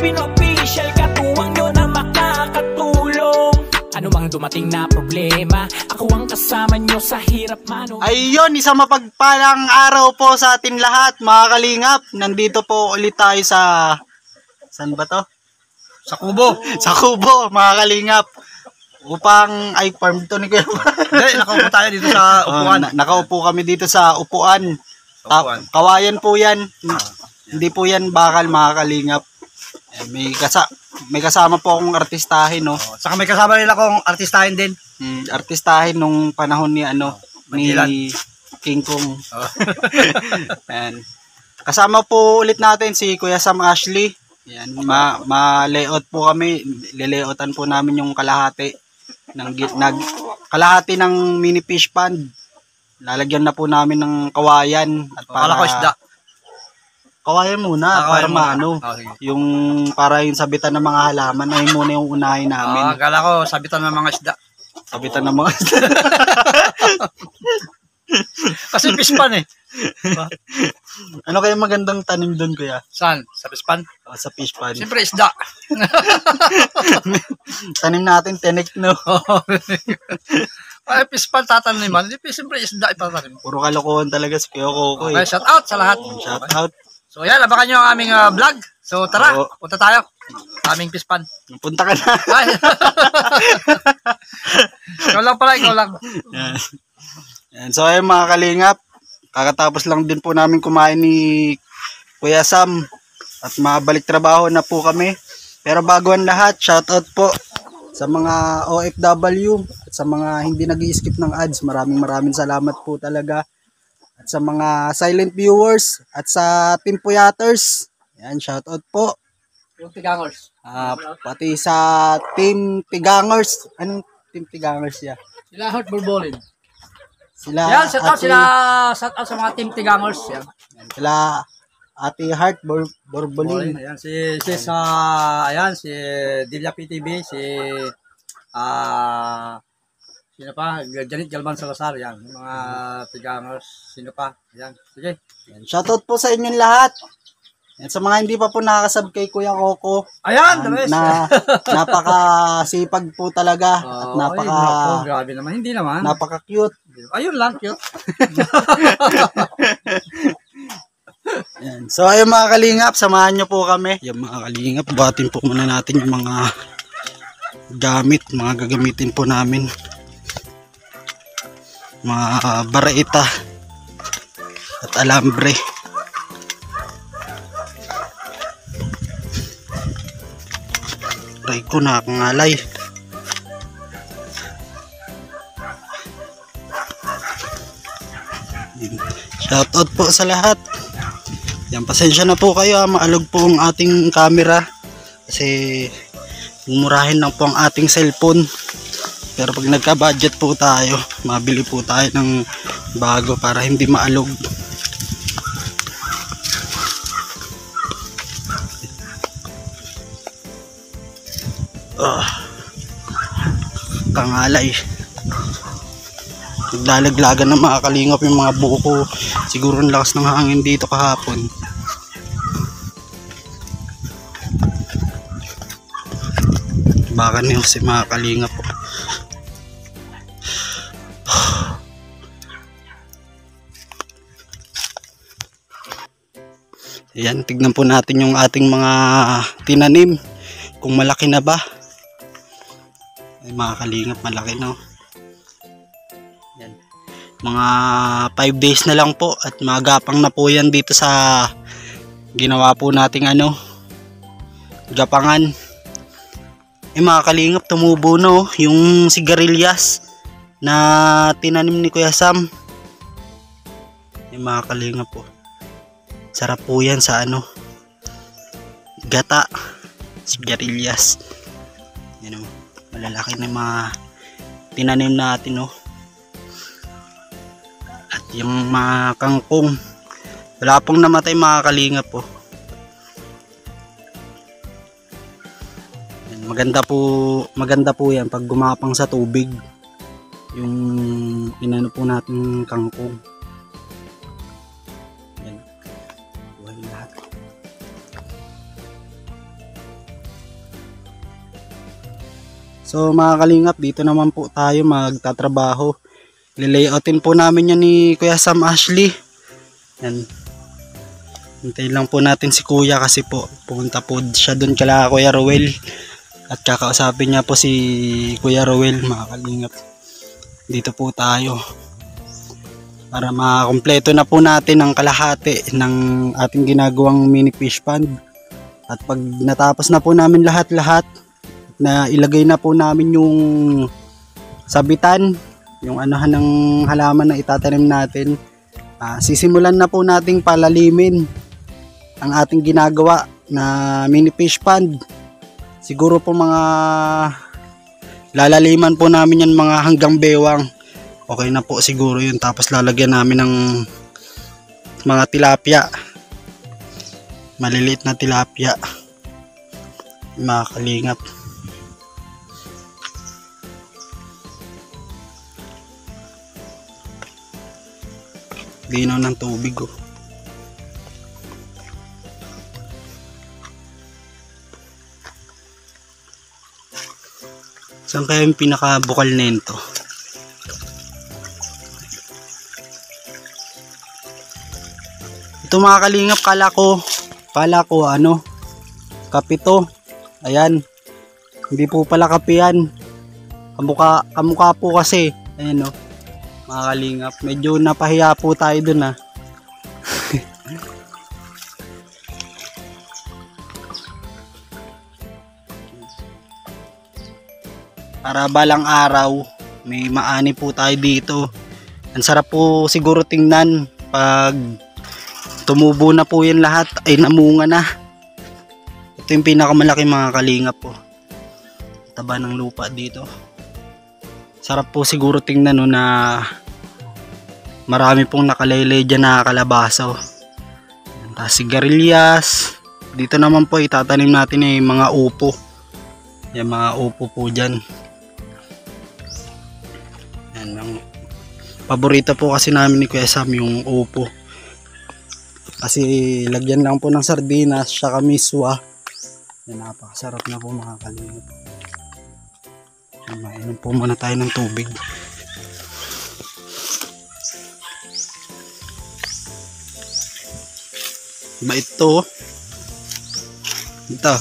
Pinopisyal, katuwang nyo na makakatulong. Ano mang dumating na problema, ako ang kasama nyo sa hirap mano. Ayun, isang mapagpalang araw po sa atin lahat, mga kalingap. Nandito po ulit tayo sa... Saan ba to? Sa Kubo. Sa Kubo, mga kalingap. Upang ay farm to ni Kuya. Hindi, nakaupo tayo dito sa upuan. Nakaupo kami dito sa upuan. Kawayan po yan. Hindi po yan bakal, mga kalingap. May kasama po akong artistahin, no. Saka may kasama nila akong artistahin din. Artistahin nung panahon ni Mandilan. ni King Kong. Ayan. Kasama po ulit natin si Kuya Sam Ashley. Yan, ma-layout po kami. Lilayoutan po namin yung kalahati kalahati ng mini fish pond. Lalagyan na po namin ng kawayan at para isda. Kawayan muna para maano. Yung para yung sabitan ng mga halaman ay muna yung unahin namin. Akala ko sabitan ng mga isda. Sabitan ng mga isda. Kasi fish pan eh. Ano kaya magandang tanim doon, Kuya? Saan? Sa fish pan? Sa fish pond. Siyempre isda. Tanim natin tinik, no? Ay, fish pan tataniman. Siyempre isda ipatanim. Puro kalokohan talaga si Kuya Coco. Okay, shout out sa lahat. Shout out. So yan, abangan nyo ang aming vlog. So tara, punta tayo sa aming fish pan. Punta ka na. Ay. Ikaw lang pala, ikaw lang. Yan. So ayun, mga kalingap, kakatapos lang din po namin kumain ni Kuya Sam at mabalik trabaho na po kami. Pero bago ang lahat, shoutout po sa mga OFW at sa mga hindi nag-i-skip ng ads. Maraming salamat po talaga. At sa mga silent viewers at sa Team Puyaters. Yan, shoutout po. Yung Tigangers. Pati sa Team Tigangers. Anong Team Tigangers ya? Sila Heart Borbolin. Sila yan, shout out sa mga Team Tigangers. Yan. Sila Ate Heart Borbolin. Ayan, si Delia PTV, sino pa? Janet Galvan Salazar, yan. Mga Tigangers, sino pa? Ayan, sige. Shoutout po sa inyong lahat. At sa mga hindi pa po nakakasab kay Kuya Coco. Ayan, napakasipag po talaga. At grabe naman, hindi naman. Napaka-cute. Ayun lang, cute. Yan. So ayun, mga kalingap, samahan nyo po kami. Yung mga kalingap, buhatin po muna natin yung mga gamit, mga gagamitin po namin. Mga baraita at alambre. Aray ko, nakakangalay. Shoutout po sa lahat. Yan, pasensya na po kayo, maalog po ang ating camera kasi mumurahin lang po ang ating cellphone. Pero pag nagka-budget po tayo, mabili po tayo ng bago para hindi maalog. Kangalay. Naglalaglagan ng mga kalingap yung mga buko. Siguro ang lakas ng hangin dito kahapon. Baka niyo si mga kalingap po. Ayan, tignan po natin yung ating mga tinanim. Kung malaki na ba. Ay, mga kalingap, malaki na. Yan. Mga 5 days na lang po at magapang na po yan dito sa ginawa po nating gapangan. Eh, mga kalingap, tumubo na yung sigarilyas na tinanim ni Kuya Sam. Eh, mga kalingap po. Sarap po yan sa gata, sigarilyas. Yan, malalaki na mga tinanim natin, At yung mga kangkong, wala pong namatay, mga kalingap po. Yan, maganda po yan pag gumapang sa tubig yung po natin kangkong. So mga kalingap, dito naman po tayo magtatrabaho. Lilayoutin po namin yan ni Kuya Sam Ashley. Yan. Hintayin lang po natin si Kuya kasi po pumunta po siya doon kala Kuya Rowel. At kakausapin niya po si Kuya Rowel, mga kalingap. Dito po tayo para makumpleto na po natin ang kalahati ng ating ginagawang mini fish pond. At pag natapos na po namin lahat-lahat, na ilagay na po namin yung sabitan, yung anuhan ng halaman na itatanim natin, sisimulan na po nating palalimin ang ating ginagawa na mini fish pond. Siguro po mga lalaliman po namin yan mga hanggang bewang. Okay na po siguro yun. Tapos lalagyan namin ng mga tilapia. Maliliit na tilapia. Mga kalingap. Ginaw ng tubig oh. Saan kaya yung pinakabukal nito? Ito mga kalingap, kala ko ano, kapito. Ayan. Hindi po pala kape yan. Kamukha po kasi. Ayan o. Mga kalingap, medyo napahiya po tayo dun Para balang araw, may maani po tayo dito. Ang sarap po siguro tingnan pag tumubo na po yan lahat, ay namunga na. Ito yung pinakamalaki mga kalingap po. Taba ng lupa dito. Sarap po siguro tingnan no, na marami pong nakalaylay dyan na kalabasaw. Tapos sigarilyas. Dito naman po itatanim natin ay mga upo. Yung mga upo po dyan. Yan, ang paborito po kasi namin ni Kuya Sam yung upo. Kasi lagyan lang po ng sardinas saka miswa. Yan, napakasarap na po mga kalingap. Mainom po muna tayo ng tubig. Ba ito? Ito.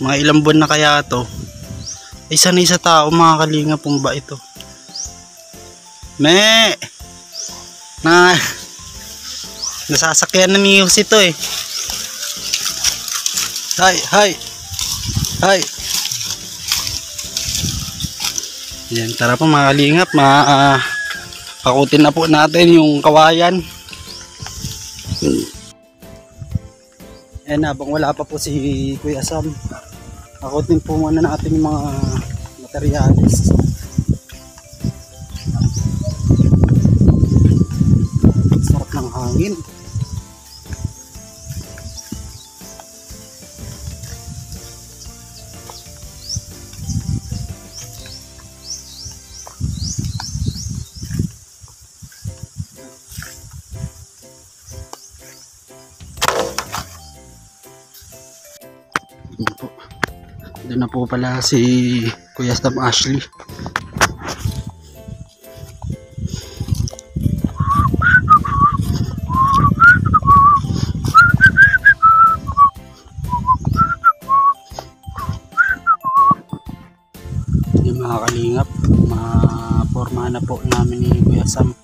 Mga ilang buwan na kaya ito? Ay sanay sa tao mga kalingap pong ba ito? Nasasakyan na ni Jose ito eh. Hi. Yan, tara po mga kalingap, pakutin na po natin yung kawayan. Yan, habang wala pa po si Kuya Sam, pakutin po muna natin yung mga materialis. Sarap ng hangin. Doon na po pala si Kuya Sam Ashley. Yung mga kalingap, ma-forma na po namin ni Kuya Sam.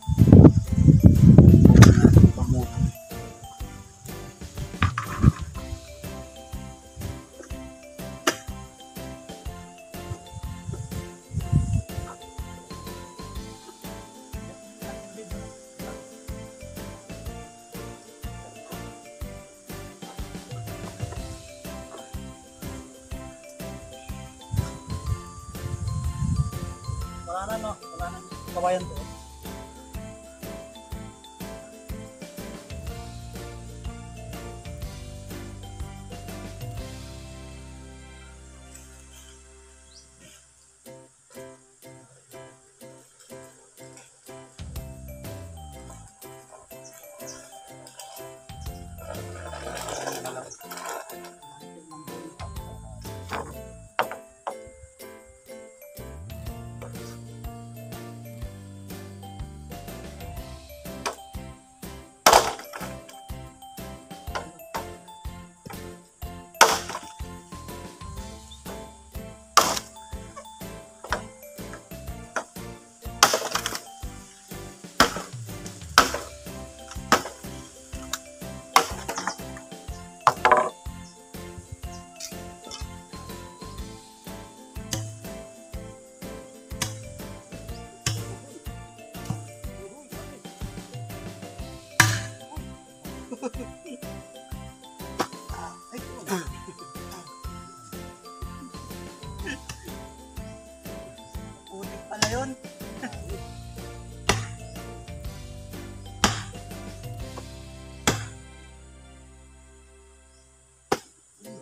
Wala na kawayan to.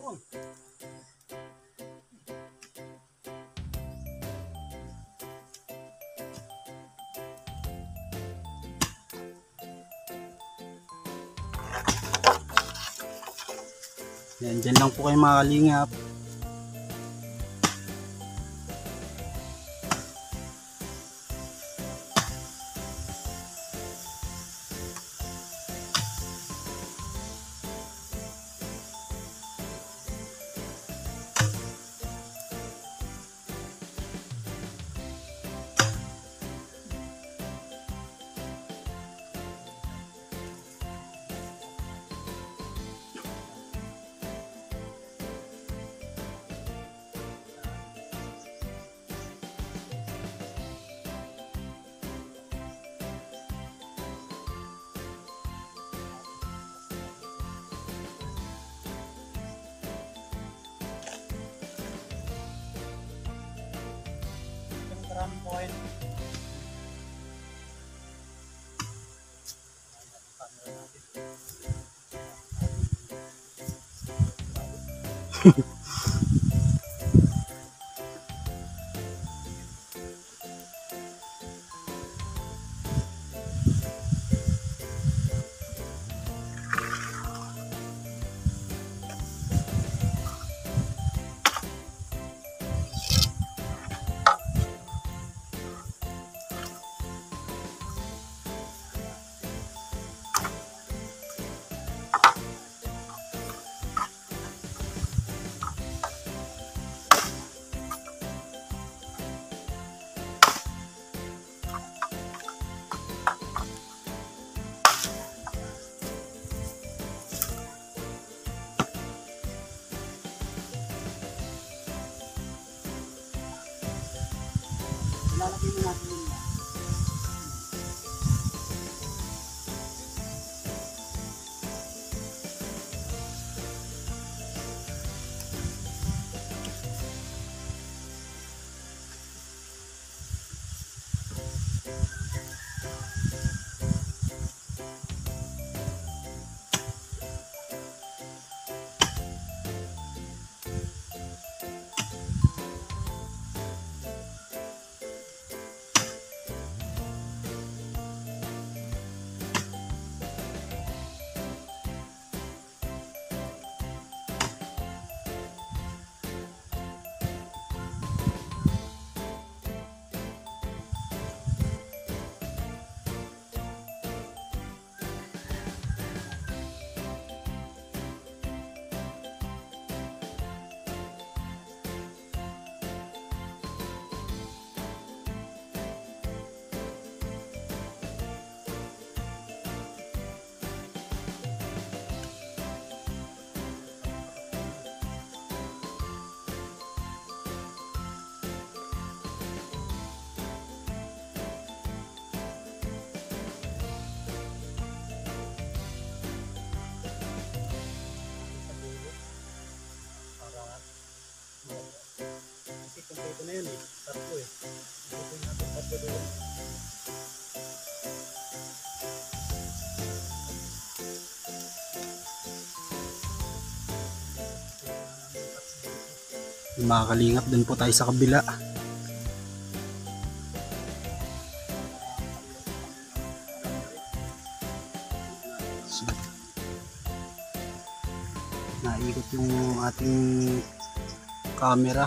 Yan, dyan lang po kayo mga kalingap. Lalagay mo natin yun. Kompleto na yun eh. Tatlo eh. Ito natin tatlo doon. Mga kalingap, dun po tayo sa kabila. So, naikot yung ating camera.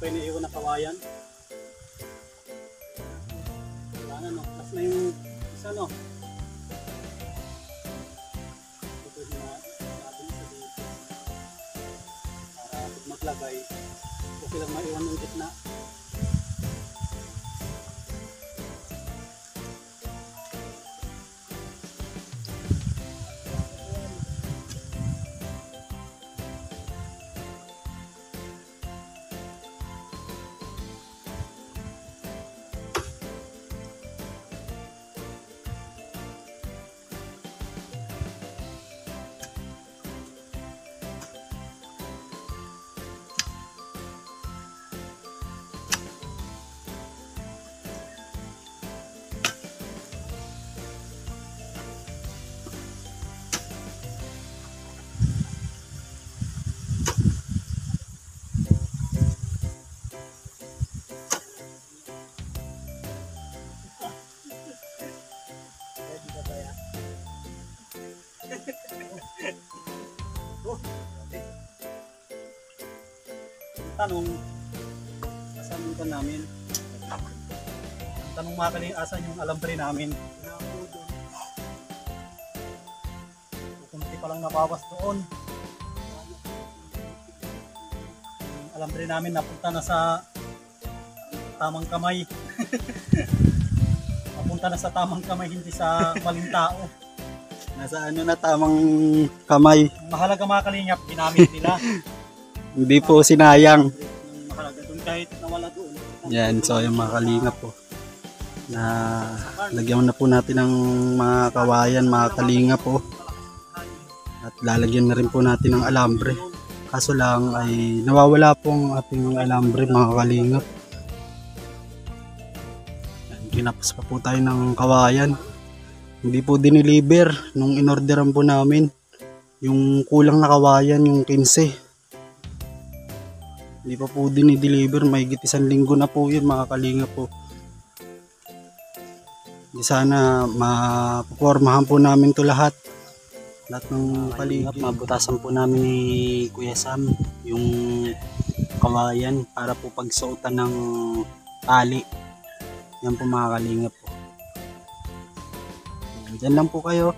pa yung naiwan na kawayan. Wala na, no? Plus na yung isa, no? Ito na natin sa dito. Para pag maglagay, okay lang maiwan ng gitna. Tanong, asan yung kan namin? Tanong mga kaling, asan yung alambre namin? Kunti pa lang nabawas doon. Yung alambre namin napunta na sa tamang kamay. Napunta na sa tamang kamay, hindi sa maling tao. Nasa ano na tamang kamay. Ang mahalaga mga kalingap, ginamit nila. Hindi po sinayang. Mahalaga doon kahit nawala doon. Yan, so yung mga kalingap po. Na lagyan na po natin ng mga kawayan, mga kalingap po. At lalagyan na rin po natin ng alambre. Kaso lang ay nawawala po ang ating alambre, mga kalingap. Kinapos pa po tayo ng kawayan. Hindi po dineliver nung inorderan po namin. Yung kulang na kawayan, yung 15. Hindi pa po dinideliver, may higit 1 linggo na po yun, mga kalingap po. Di sana mapupormahan po namin to lahat ng paligid. Mabutasan po namin ni Kuya Sam yung kawayan para po pagsuotan ng tali. Yan po mga kalingap po. Diyan lang po kayo.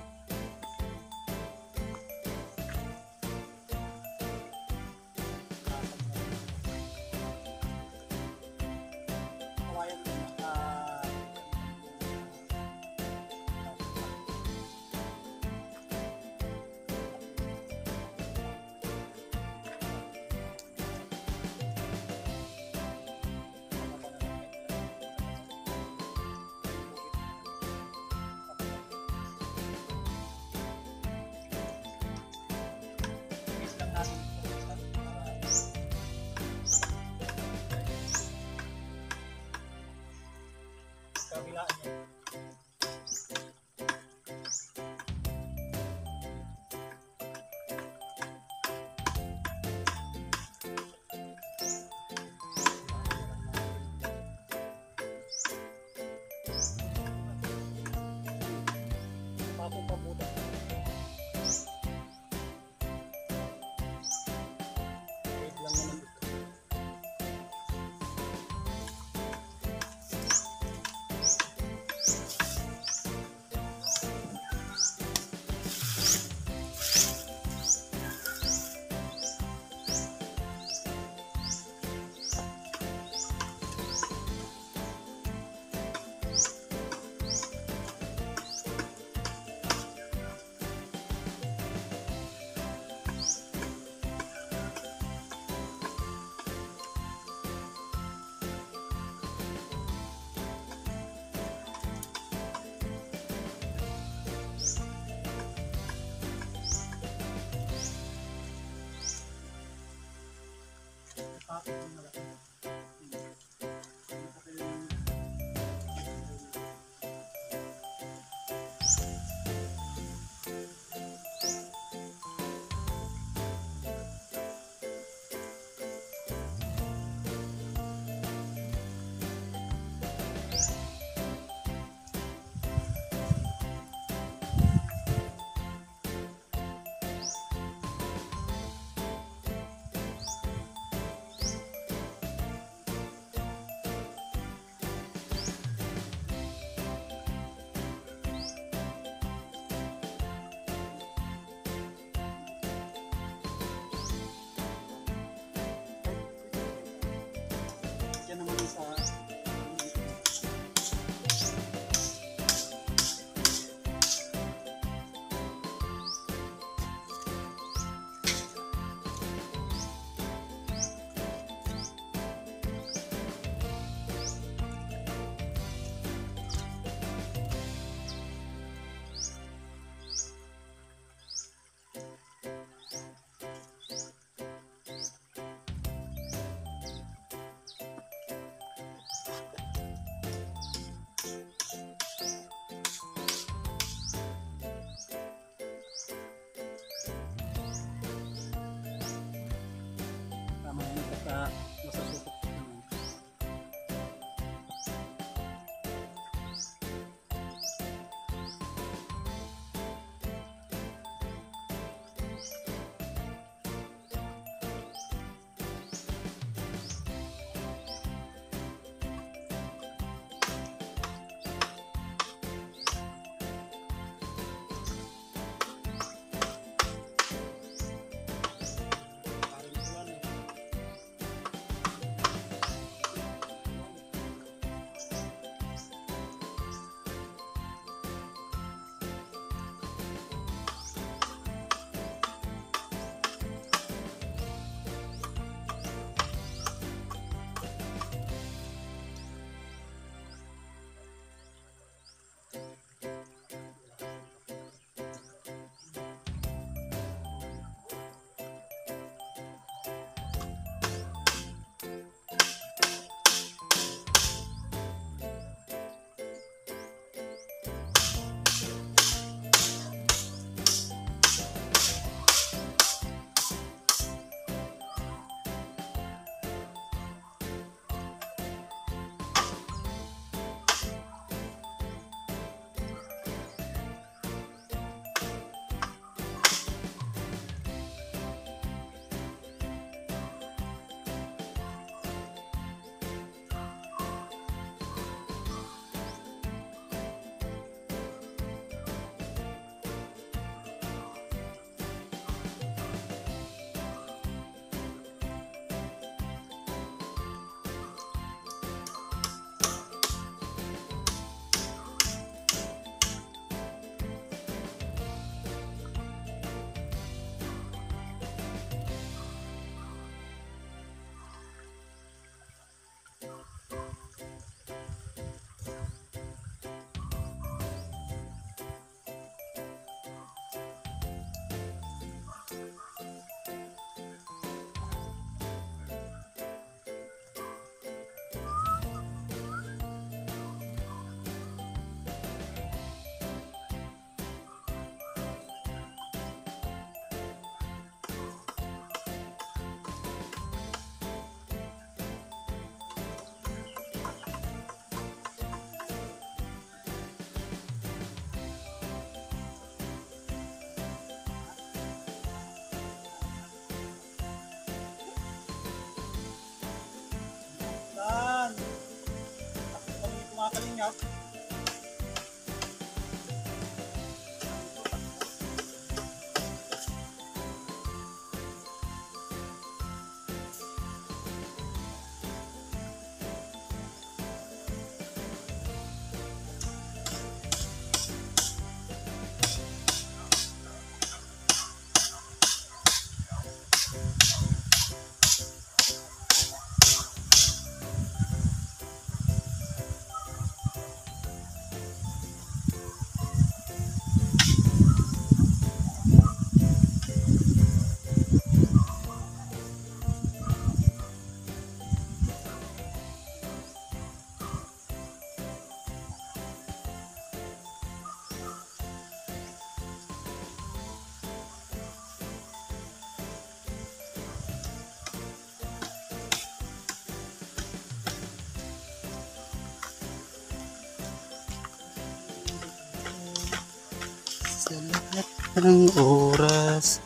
Sa lahat ng oras.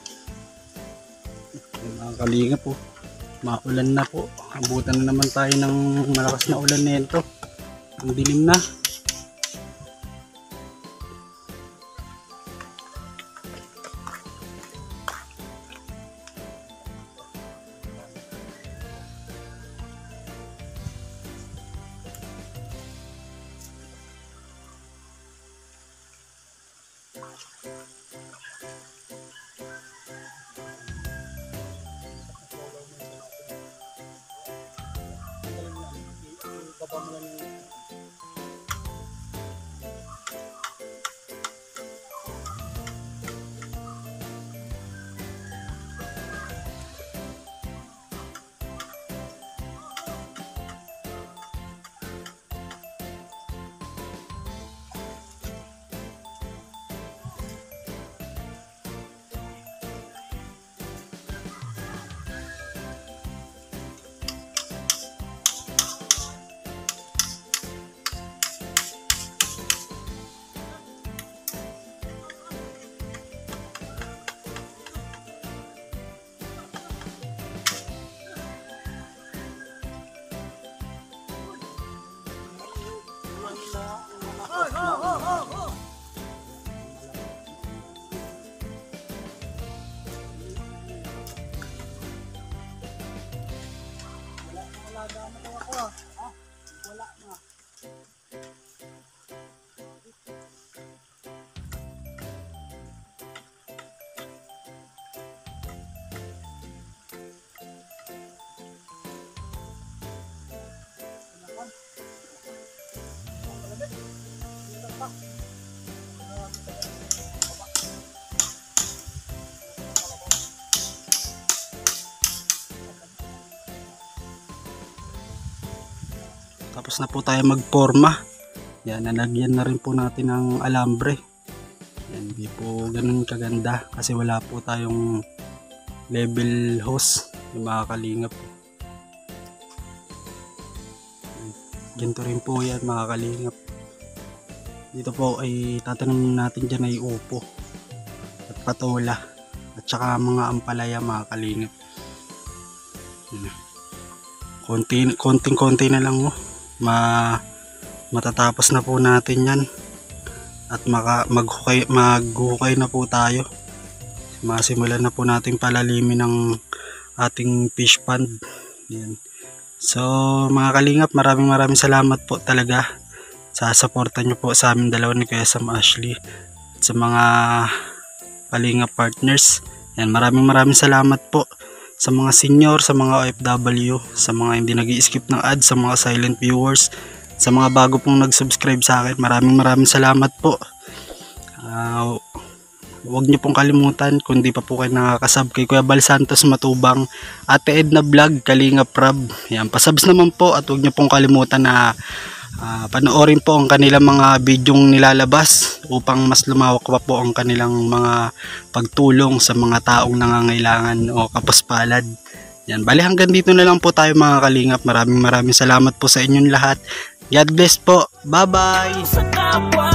Mga kalingap po, maulan na po. Abutan na naman tayo ng malakas na ulan nito. Ang dilim na. Tapos na po tayo magporma. Yan, nalagyan na rin po natin ng alambre. Yan, hindi po ganun kaganda kasi wala po tayong level hose, yung mga kalingap. Ganito rin po yan mga kalingap. Dito po ay tatanungin natin dyan ay upo at patola at saka mga ampalaya mga kalingap. Konting-konti na lang matatapos na po natin yan at maghukay na po tayo. Masimulan na po natin palalimin ng ating fish pond. Yan. So mga kalingap, maraming salamat po talaga sa suporta nyo po sa amin dalawa ni Kuya Sam Ashley at sa mga kalingap partners. Yan, maraming salamat po sa mga senior, sa mga OFW, sa mga hindi nag-i-skip ng ads, sa mga silent viewers, sa mga bago pong nag-subscribe sa akin. Maraming salamat po. Huwag niyo pong kalimutan kung di pa po kayo nakakasub kay Kuya Bal Santos Matubang, Ate Edna Vlog, Kalingap Rab. Yan, pasubs naman po at huwag niyo pong kalimutan na panoorin po ang kanilang mga bidyong nilalabas upang mas lumawak pa po ang kanilang mga pagtulong sa mga taong nangangailangan o kapuspalad. Yan, bali hanggang dito na lang po tayo mga kalingap. Maraming salamat po sa inyong lahat. God bless po. Bye bye.